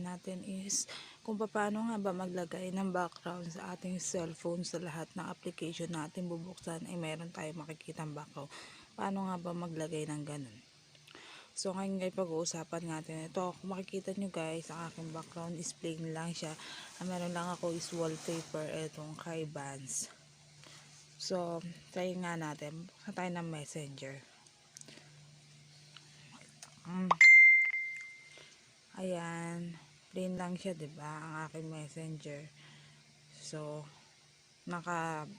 natin is kung paano nga ba maglagay ng background sa ating cellphone. Sa lahat ng application natin bubuksan ay meron tayong makikitang background. Paano nga ba maglagay ng ganun? So ngayon guys, pag-uusapan natin ito. Kung makikita nyo guys, ang aking background is plain lang siya. Ang meron lang ako is wallpaper, itong kay Vans. So try nga natin, buksan tayo ng messenger. Ayan, plain lang siya, 'di ba? Ang aking messenger. So, naka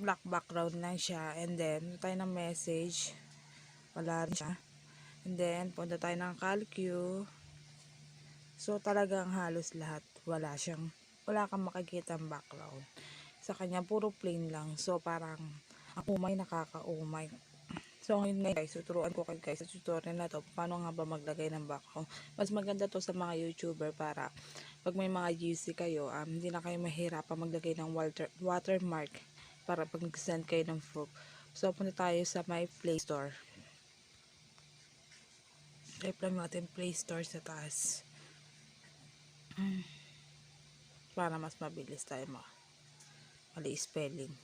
black background lang siya, and then tayo ng message, wala rin siya. And then punta tayo ng calcu. So, talagang halos lahat wala kang makikitang background. Sa kanya puro plain lang. So, parang ako may nakakaumay. So ngayon guys, tuturuan ko kayo guys sa tutorial na to paano nga ba maglagay ng background. Mas maganda to sa mga YouTuber para pag may mga GC kayo, hindi na kayo mahirapan maglagay ng watermark para pag nag-send kayo ng proof. So punta tayo sa my Play Store. Type lang natin Play Store sa taas. Para mas mabilis tayo mali spelling.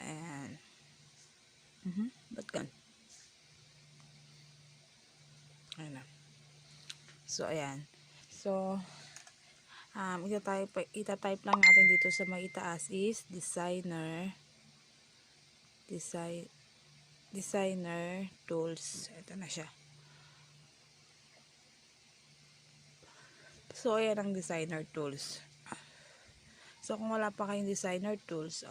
Ayan. Ba't gan? Ayan na. So, ayan. So, itatype lang natin dito sa may itaas is designer tools. Ito na siya. So, ayan ang designer tools. So, kung wala pa kayong designer tools,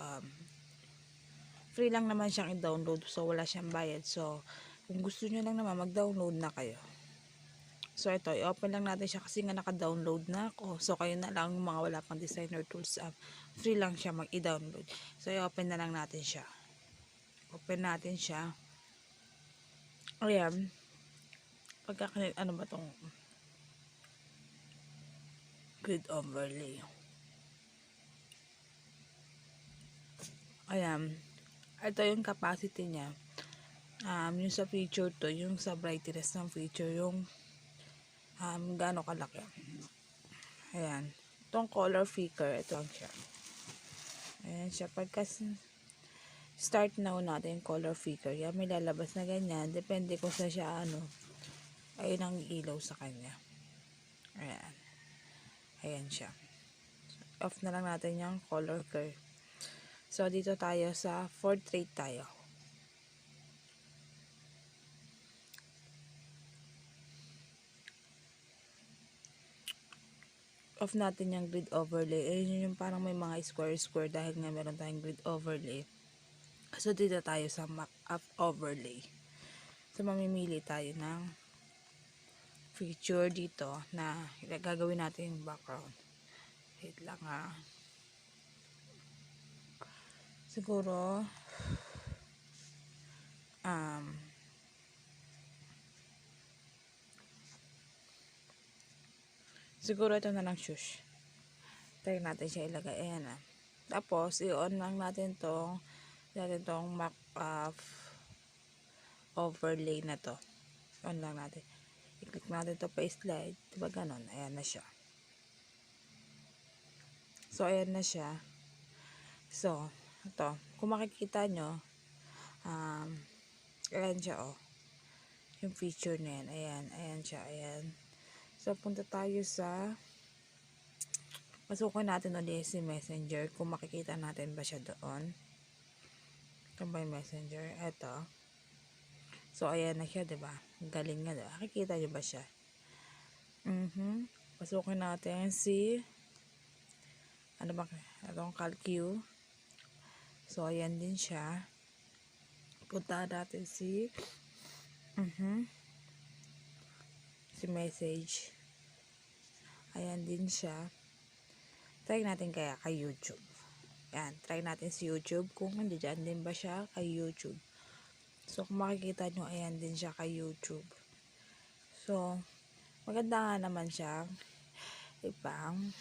free lang naman siyang i-download. So, wala siyang bayad. So, kung gusto nyo lang naman, mag-download na kayo. So, ito, i-open lang natin siya kasi nga naka-download na ako. So, kayo na lang yung mga wala pang designer tools. Free lang siya mag-i-download. So, i-open na lang natin siya. Open natin siya. Ayan. Ano ba tong grid overlay? Ayan. Ito yung capacity niya. Yung sa feature to, yung sa brightness ng feature, yung gaano kalaki. Ayan. Itong color picker, ito lang siya. Ayan siya. Pagka start now natin color picker, yan may lalabas na ganyan. Depende kung sa siya ayun ang ilaw sa kanya. Ayan. Ayan siya. So, off na lang natin yung color picker. So, dito tayo sa portrait tayo. Off natin yung grid overlay. Ayun yung parang may mga square dahil nga meron tayong grid overlay. So, dito tayo sa map overlay. So, mamimili tayo ng feature dito na gagawin natin yung background. Wait lang ha. Siguro, siguro ito na lang shush. Try natin siya ilagay. Ayan na. Tapos, i-on lang natin tong map overlay na to. On lang natin. I-click natin to pa slide. Diba ganon? Ayan na siya. So, ayan na siya. So, ito. Kung makikita nyo, ayan siya, oh. Yung feature na yan. Ayan. Ayan siya. Ayan. So, punta tayo sa pasukin natin ulit si messenger. Kung makikita natin ba siya doon. Ito ba yung messenger? Ito. So, ayan na siya, diba? Galing nga, diba? Nakikita nyo ba siya? Pasukin natin si itong calcu. So, ayan din siya. Punta natin si message. Ayan din siya. Try natin kaya kay YouTube. Ayan, try natin si YouTube. Kung hindi dyan din ba siya kay YouTube. So, kung makikita nyo, ayan din siya kay YouTube. So, maganda nga naman siya. Ipang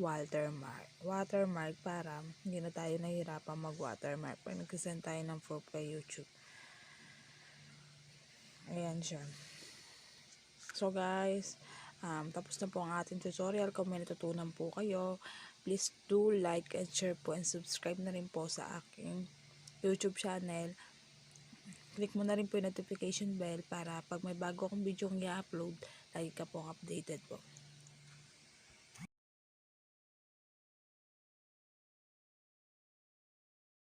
watermark para hindi na tayo nahihirapan mag-watermark pag nag-send tayo ng proof kay YouTube. Ayan siya. So guys, Tapos na po ang ating tutorial. Kung may natutunan po kayo, please do like and share po and subscribe na rin po sa aking YouTube channel. Click mo na rin po yung notification bell para pag may bago akong video i-upload, lagi ka po updated po.